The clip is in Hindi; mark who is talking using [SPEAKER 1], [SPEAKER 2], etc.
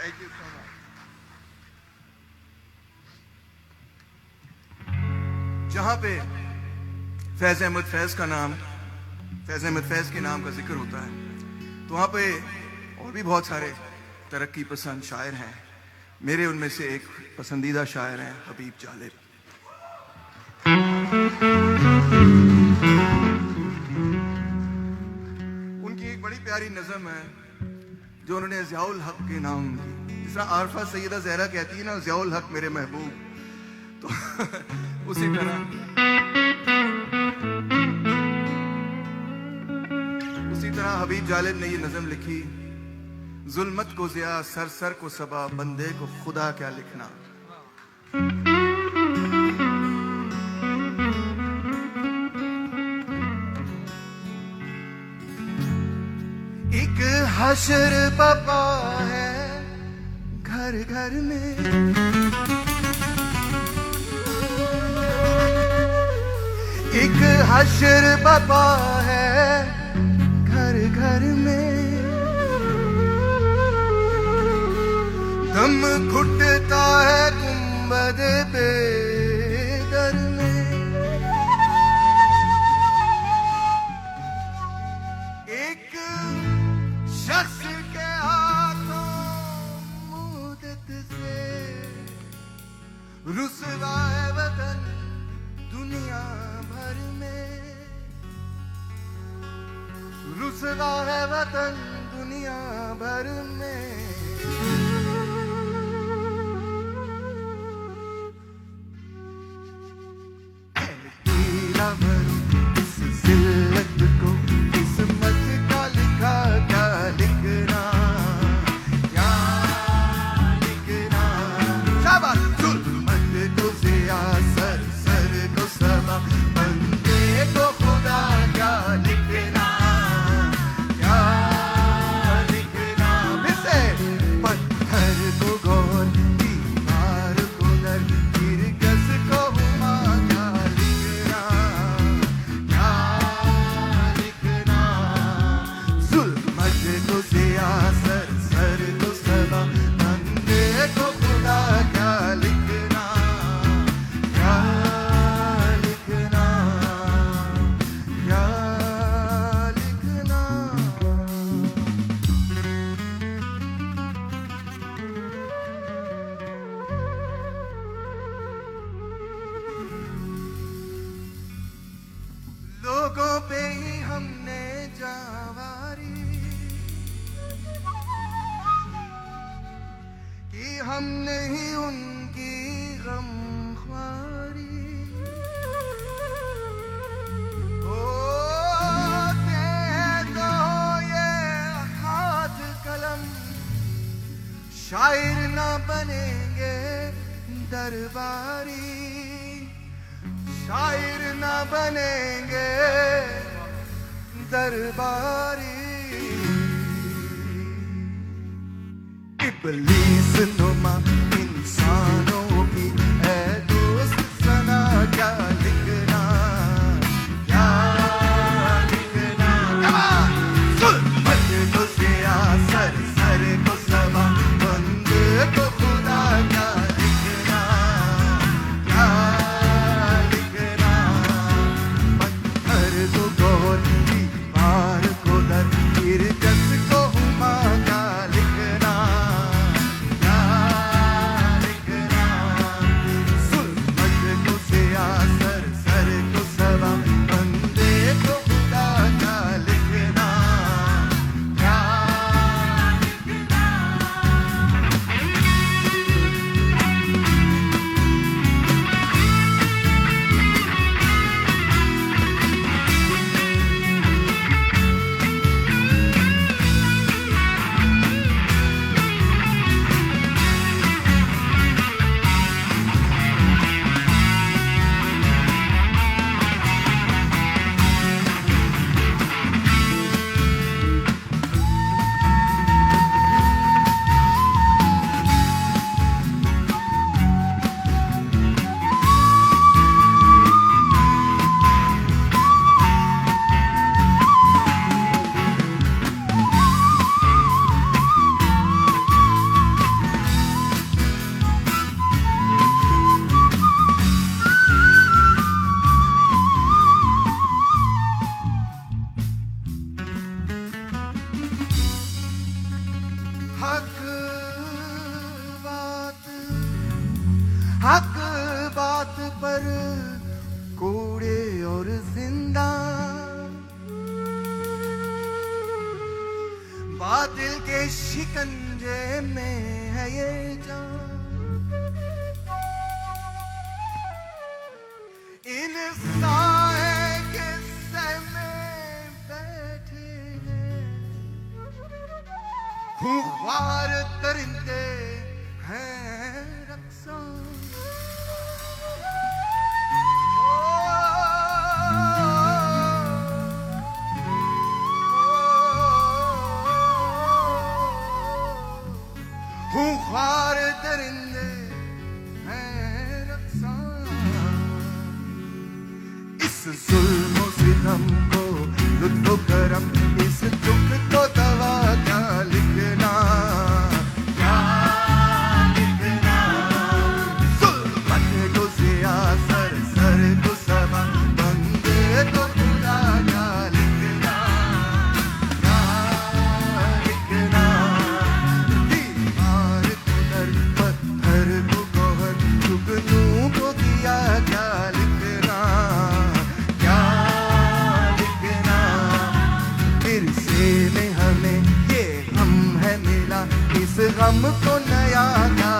[SPEAKER 1] Thank you so much. जहां पे फैज अहमद फैज का नाम, फैज अहमद फैज के नाम का जिक्र होता है, तो वहां पे और भी बहुत सारे तरक्की पसंद शायर हैं। मेरे उनमें से एक पसंदीदा शायर हैं हबीब जालिब। उनकी एक बड़ी प्यारी नज़म है जो उन्होंने ज़ियाउल हक के नाम, जिस तरह आरफा सैयदा ज़हरा कहती है ना, ज़ियाउल हक मेरे महबूब, तो उसी तरह हबीब जालिब ने ये नज़म लिखी, जुल्मत को ज़िया सर सर को सबा, बंदे को खुदा क्या लिखना। एक हशर पपा है घर घर में, एक हशर पपा है घर घर में, दम घुटता है गुंबद पे दर में, एक शख्स के हाथों मुद्दत से रुसवा है वतन दुनिया भर में, रुसवा है वतन दुनिया भर में। इस जिल्लत को किस्मत का लिखा क्या लिखना, क्या लिखना। शाबाश। जुल्मत को ज़िया सर सर को सबा, बंदे को खुदा क्या लिखना, क्या लिखना। फिर से। पत्थर को गोल, दीवार को दर, गिरगस को हुमा क्या लिखना, क्या लिखना। जुल्मत को ज़िया सर सर को सबा, बंदे को खुदा क्या लिखना, क्या लिखना, क्या लिखना। लोगों पे ही हमने जावारी कि हमने ही उनकी गमख्वारी, होते हैं तो ये हाथ कलम, शायर ना बनेंगे दरबारी, शायर ना बनेंगे दरबारी। इब्लीस नुमा इंसानों की है दोस्त सना क्या लिखना, क्या लिखना। जुल्मत को ज़िया सर सर को सबा, बंदे को खुदा क्या लिखना, क्या लिखना। पत्थर को गोल, दीवार को दर, गिरगस को हुमा क्या लिखना, क्या लिखना। हक बात, हक बात पर कोड़े और जिंदा, बातिल के शिकंजे में है ये जान। इन साए के सहमे बैठे हैं खूंखार दरिंदे हैं रक्सा। खूंखार दरिंदे हैं रक्सा। इस जुल्म सितम को लुत्फ़ो करम, इस दुख को दवा क्या लिखना, क्या लिखना। जुल्मत को ज़िया सर सर को सबा, बंदे को खुदा क्या लिखना, क्या लिखना। दीवार को दर पत्थर को गौहर, जुगनू को दिया क्या लिखना, क्या लिखना। फिर में हमें ये गम है मिला, इस गम को नया क्या